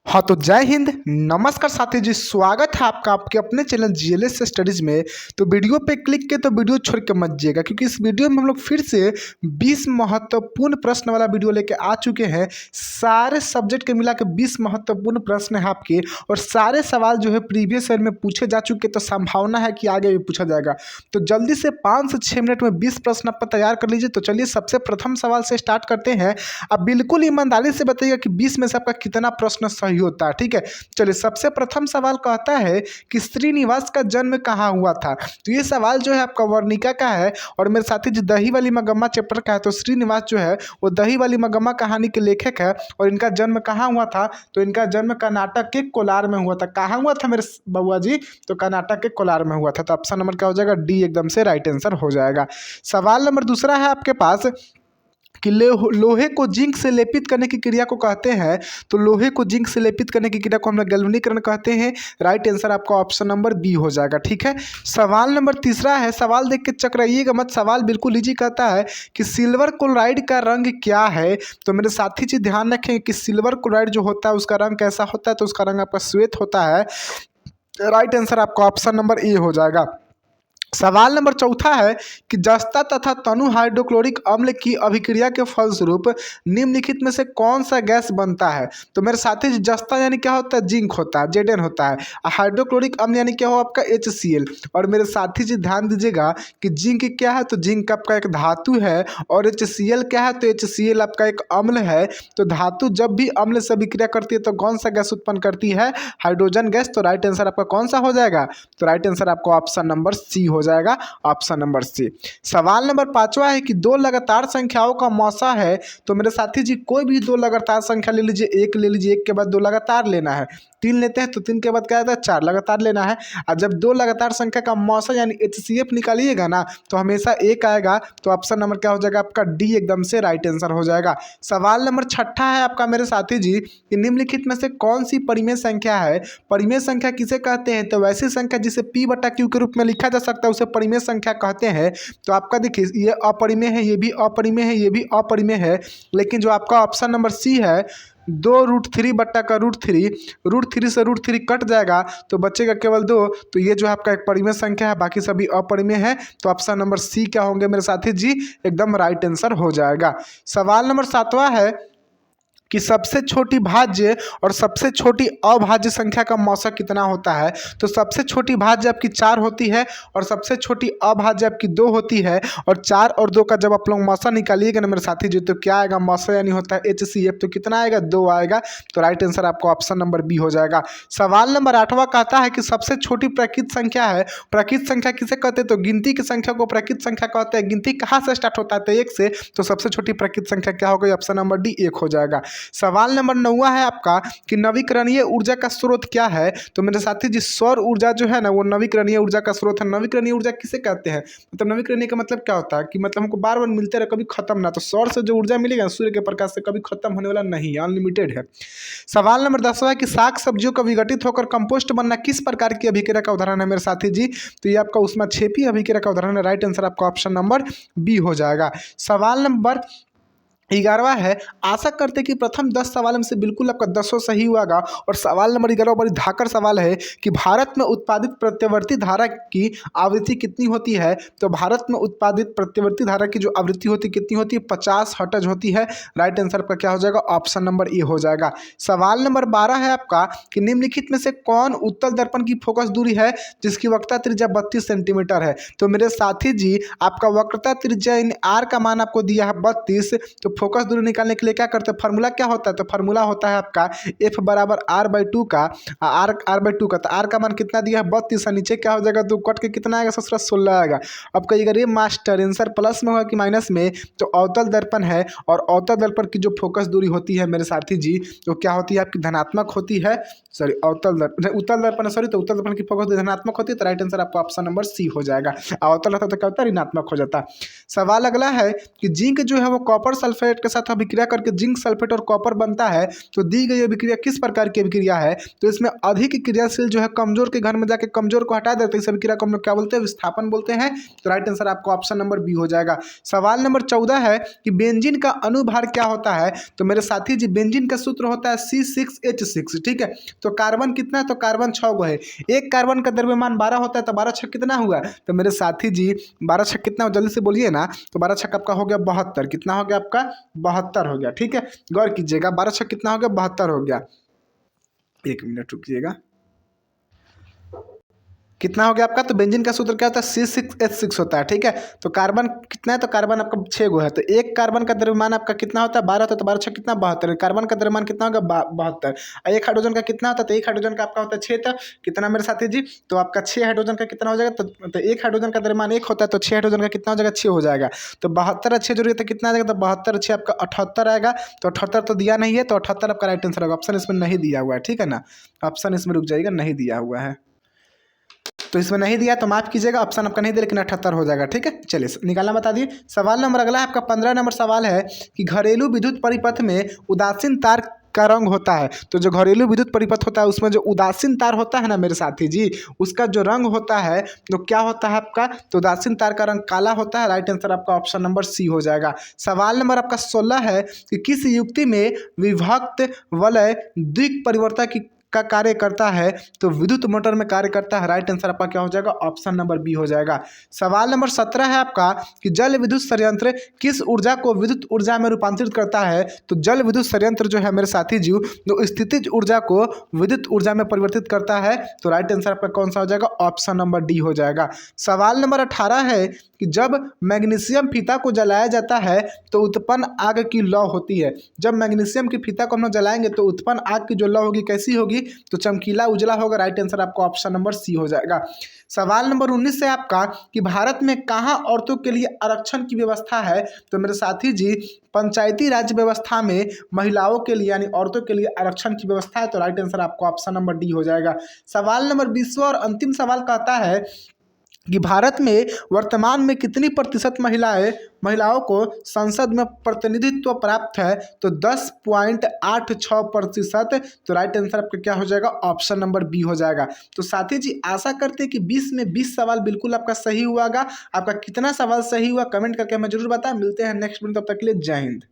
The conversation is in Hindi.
हाँ तो जय हिंद, नमस्कार साथी जी, स्वागत है आपका आपके अपने चैनल जीएलएस स्टडीज में। तो वीडियो पे क्लिक के तो वीडियो छोड़ के मत जाइएगा, क्योंकि इस वीडियो में हम लोग फिर से 20 महत्वपूर्ण प्रश्न वाला वीडियो लेके आ चुके हैं। सारे सब्जेक्ट के मिला के 20 महत्वपूर्ण प्रश्न है आपके, और सारे सवाल जो है प्रीवियस ईयर में पूछे जा चुके, तो संभावना है कि आगे भी पूछा जाएगा। तो जल्दी से 5 से 6 मिनट में 20 प्रश्न आप तैयार कर लीजिए। तो चलिए सबसे प्रथम सवाल से स्टार्ट करते हैं। आप बिल्कुल ईमानदारी से बताइएगा कि 20 में से आपका कितना प्रश्न सही होता है, ठीक है। चलिए सबसे प्रथम सवाल कहता है कि श्रीनिवास का जन्म कहाँ हुआ था। तो ये सवाल जो है आपका वर्णिका का है, और मेरे साथी जी दही वाली मगम्मा चैप्टर का है। तो श्रीनिवास जो है वो दही वाली मगम्मा कहानी के लेखक है, और इनका जन्म कहाँ हुआ था। तो इनका जन्म कर्नाटक के कोलार में हुआ था। कहाँ हुआ था मेरे बउआ जी? तो कर्नाटक के कोलार में हुआ था। तो ऑप्शन नंबर क्या हो जाएगा? डी एकदम से राइट आंसर हो जाएगा। सवाल नंबर दूसरा है आपके पास कि लोहे को जिंक से लेपित करने की क्रिया को कहते हैं। तो लोहे को जिंक से लेपित करने की क्रिया को हम लोग गैल्वेनीकरण कहते हैं। राइट आंसर आपका ऑप्शन नंबर बी हो जाएगा, ठीक है। सवाल नंबर तीसरा है, सवाल देख के चकराइएगा मत, सवाल बिल्कुल इजी कहता है कि सिल्वर क्लोराइड का रंग क्या है। तो मेरे साथी जी ध्यान रखें कि सिल्वर क्लोराइड जो होता है उसका रंग कैसा होता है। तो उसका रंग आपका श्वेत होता है। राइट आंसर आपका ऑप्शन नंबर ए हो जाएगा। सवाल नंबर चौथा है कि जस्ता तथा तनु हाइड्रोक्लोरिक अम्ल की अभिक्रिया के फलस्वरूप निम्नलिखित में से कौन सा गैस बनता है। तो मेरे साथी जस्ता यानी क्या होता है? जिंक होता है, जेडन होता है। हाइड्रोक्लोरिक अम्ल यानी क्या हो आपका? HCl। और मेरे साथी जी ध्यान दीजिएगा कि जिंक क्या है। तो जिंक आपका एक धातु है, और HCl क्या है? तो HCl आपका एक अम्ल है। तो धातु जब भी अम्ल से अभिक्रिया करती है तो कौन सा गैस उत्पन्न करती है? Hydrogen gas. तो राइट आंसर आपका कौन सा हो जाएगा? तो राइट आंसर आपका ऑप्शन नंबर सी हो जाएगा, ऑप्शन नंबर सी। सवाल नंबर 5वां है कि दो लगातार संख्याओं का मौसा है। तो मेरे साथी जी कोई भी दो लगातार संख्या ले लीजिए, एक ले लीजिए, एक के बाद दो लगातार लेना है। 3 लेते हैं तो 3 के बाद क्या आता है? 4 लगातार लेना है। और जब दो लगातार संख्या का मौसा यानी HCF निकालिएगा ना, तो हमेशा एक आएगा। तो ऑप्शन नंबर क्या हो जाएगा आपका? डी एकदम से राइट आंसर हो जाएगा। सवाल नंबर 6 है आपका मेरे साथी जी कि निम्नलिखित में से कौन सी परिमेय संख्या है। परिमेय संख्या किसे कहते हैं? तो वैसी संख्या जिसे P/Q के रूप में लिखा जा सकता है उसे परिमेय संख्या कहते हैं। तो आपका देखिए ये अपरिमेय है, ये भी अपरिमेय है, ये भी अपरिमेय है। लेकिन जो आपका ऑप्शन नंबर सी है, 2√3 बट्टा का √3, √3 से √3 कट जाएगा तो बचेगा केवल 2। तो ये जो है आपका एक परिमेय संख्या है, बाकी सभी अपरिमेय है। तो ऑप्शन नंबर सी क्या होंगे मेरे साथी जी? एकदम राइट आंसर हो जाएगा। सवाल नंबर 7वां है कि सबसे छोटी भाज्य और सबसे छोटी अभाज्य संख्या का मौसा कितना होता है। तो सबसे छोटी भाज्य आपकी 4 होती है, और सबसे छोटी अभाज्य आपकी 2 होती है। और 4 और 2 का जब आप लोग मौसा निकालिएगा ना मेरे साथी जी, तो क्या आएगा? मौसा यानी होता है HCF। तो कितना आएगा? 2 आएगा। तो राइट आंसर आपको ऑप्शन नंबर बी हो जाएगा। सवाल नंबर 8वां कहता है कि सबसे छोटी प्रकृत संख्या है। प्रकृत संख्या किसे कहते हैं? तो गिनती की संख्या को प्रकृत संख्या कहते हैं। गिनती कहाँ से स्टार्ट होता है? तो 1 से। तो सबसे छोटी प्रकृत संख्या क्या हो गई? ऑप्शन नंबर डी 1 हो जाएगा। सवाल नंबर 9वां है आपका कि नवीकरणीय ऊर्जा का स्रोत क्या है। तो मेरे साथी जी सौर ऊर्जा जो है ना वो नवीकरणीय ऊर्जा का स्रोत है। नवीकरणीय ऊर्जा किसे कहते हैं? मतलब नवीकरणीय का मतलब क्या होता है कि मतलब हमको बार बार मिलते रहे, कभी खत्म ना। तो सौर से जो ऊर्जा मिलेगा सूर्य के प्रकाश से, कभी खत्म होने वाला नहीं है, अनलिमिटेड है। सवाल नंबर 10वां है कि साग सब्जियों का विघटित होकर कंपोस्ट बनना किस प्रकार की अभिक्रिया का उदाहरण है मेरे साथी जी? तो ये आपका ऊष्माक्षेपी अभिक्रिया का उदाहरण है। राइट आंसर आपका ऑप्शन नंबर बी हो जाएगा। सवाल नंबर 11वां है, आशा करते कि प्रथम 10 सवाल में से बिल्कुल आपका 10 सही हुआ। और सवाल नंबर 11 बड़ी धाकर सवाल है कि भारत में उत्पादित प्रत्यावर्ती धारा की आवृत्ति कितनी होती है। तो भारत में उत्पादित प्रत्यावर्ती धारा की जो आवृत्ति होती कितनी होती है? 50 हर्ट्ज होती है। राइट आंसर आपका क्या हो जाएगा? ऑप्शन नंबर ए हो जाएगा। सवाल नंबर 12 है आपका कि निम्नलिखित में से कौन उत्तल दर्पण की फोकस दूरी है जिसकी वक्रता त्रिज्या 32 सेंटीमीटर है। तो मेरे साथी जी आपका वक्रता त्रिज्या इन आर का मान आपको दिया है 32। तो फोकस दूरी निकालने के लिए क्या करते हैं? फार्मूला क्या होता है? तो फार्मूला होता है आपका F बराबर R/2 का, R/2 का। तो R का मान कितना दिया है? 32। नीचे क्या हो जाएगा? तो कट के कितना आएगा? 16 आएगा। अब कहिएगा रे मास्टर आंसर प्लस में होगा कि माइनस में? तो अवतल दर्पण है, और अवतल दर्पण की जो फोकस दूरी होती है मेरे साथी जी तो क्या होती है आपकी? धनात्मक होती है। सॉरी उत्तल दर्पण सॉरी, तो उत्तल दर्पण की फोकस धनात्मक होती है। तो राइट आंसर आपका ऑप्शन नंबर सी हो जाएगा। अवतल रहता तो क्या होता है? ऋणात्मक हो जाता। सवाल अगला है कि जिंक जो है वो कॉपर सल्फेट फॉस्फेट के साथ अभिक्रिया करके जिंक सल्फेट और कॉपर बनता है, तो दी गई अभिक्रिया किस प्रकार की अभिक्रिया है? तो इसमें अधिक क्रियाशील जो है कमजोर के घर में जाके कमजोर को हटा देते हैं, इस अभिक्रिया को हम लोग क्या बोलते हैं? विस्थापन बोलते हैं। तो राइट आंसर आपको ऑप्शन नंबर बी हो जाएगा। सवाल नंबर 14 है कि बेंजीन का अनुभार क्या होता है? तो मेरे साथी जी बेंजीन का सूत्र होता है C6H6, ठीक है। तो कार्बन कितना है? तो कार्बन 6 गो है। एक कार्बन का द्रव्यमान 12 होता है, तो 12 छक कितना हुआ? तो मेरे साथी जी 12 छक कितना हो, जल्दी से बोलिए ना। तो 12 छक आपका हो गया 72। कितना हो गया आपका? 72 हो गया, ठीक है। गौर कीजिएगा, 12 छक कितना हो गया? 72 हो गया। एक मिनट रुकिएगा, कितना हो गया आपका? तो बेंजीन का सूत्र क्या होता है? C6H6 होता है, ठीक है। तो कार्बन कितना है? तो कार्बन आपका 6 गो है। तो एक कार्बन का द्रव्यमान आपका कितना होता है? 12 होता है। तो 12 छह कितना? 72। कार्बन का द्रव्यमान कितना होगा? 72। और एक हाइड्रोजन का कितना होता है? तो एक हाइड्रोजन का आपका होता है 6। तो कितना मेरे साथी जी? तो आपका 6 हाइड्रोजन का कितना हो जाएगा? तो एक हाइड्रोजन का द्रव्यमान 1 होता है, तो 6 हाइड्रोजन का कितना हो जाएगा? 6 हो जाएगा। तो 72 6 जोड़िए तो कितना आ जाएगा? तो 72 6 आपका 78 आएगा। तो 78 तो दिया नहीं है, तो 78 आपका राइट आंसर होगा। ऑप्शन इसमें नहीं दिया हुआ है, ठीक है ना। ऑप्शन इसमें रुक जाइएगा, नहीं दिया हुआ है। तो इसमें नहीं दिया तो माफ कीजिएगा, ऑप्शन आपका नहीं दिया, लेकिन 78 हो जाएगा, ठीक है। चलिए निकालना बता दिए। सवाल नंबर अगला है आपका 15 नंबर सवाल है कि घरेलू विद्युत परिपथ में उदासीन तार का रंग होता है। तो जो घरेलू विद्युत परिपथ होता है उसमें जो उदासीन तार होता है ना मेरे साथी जी, उसका जो रंग होता है तो क्या होता है आपका? तो उदासीन तार का रंग काला होता है। राइट आंसर आपका ऑप्शन नंबर सी हो जाएगा। सवाल नंबर आपका 16 है कि किस युक्ति में विभक्त वलय द्विक परिवर्तक का कार्य करता है? तो विद्युत मोटर में कार्य करता है। राइट आंसर आपका क्या हो जाएगा? ऑप्शन नंबर बी हो जाएगा। सवाल नंबर 17 है आपका कि जल विद्युत संयंत्र किस ऊर्जा को विद्युत ऊर्जा में रूपांतरित करता है? तो जल विद्युत संयंत्र जो है मेरे साथी जी, तो स्थितिज ऊर्जा को विद्युत ऊर्जा में परिवर्तित करता है। तो राइट आंसर आपका कौन सा हो जाएगा? ऑप्शन नंबर डी हो जाएगा। सवाल नंबर 18 है कि जब मैग्नीशियम फीता को जलाया जाता है तो उत्पन्न आग की लौ होती है। जब मैग्नीशियम की फीता को हम लोग जलाएंगे तो उत्पन्न आग की जो लौ होगी कैसी होगी? तो चमकीला उजला होगा। राइट आंसर आपको ऑप्शन नंबर सी हो जाएगा। सवाल नंबर 19 है आपका कि भारत में कहाँ औरतों के लिए आरक्षण की व्यवस्था है? तो मेरे साथी जी पंचायती राज व्यवस्था में महिलाओं के लिए यानी औरतों के लिए आरक्षण की व्यवस्था है। तो राइट आंसर आपको ऑप्शन नंबर डी हो जाएगा। सवाल नंबर 20वां और अंतिम सवाल कहता है कि भारत में वर्तमान में कितनी प्रतिशत महिलाओं को संसद में प्रतिनिधित्व प्राप्त है? तो 10.86%। तो राइट आंसर आपका क्या हो जाएगा? ऑप्शन नंबर बी हो जाएगा। तो साथी जी आशा करते हैं कि 20 में 20 सवाल बिल्कुल आपका सही हुआ। आपका कितना सवाल सही हुआ कमेंट करके हमें जरूर बताएं। मिलते हैं नेक्स्ट वीडियो, तब तक के लिए जय हिंद।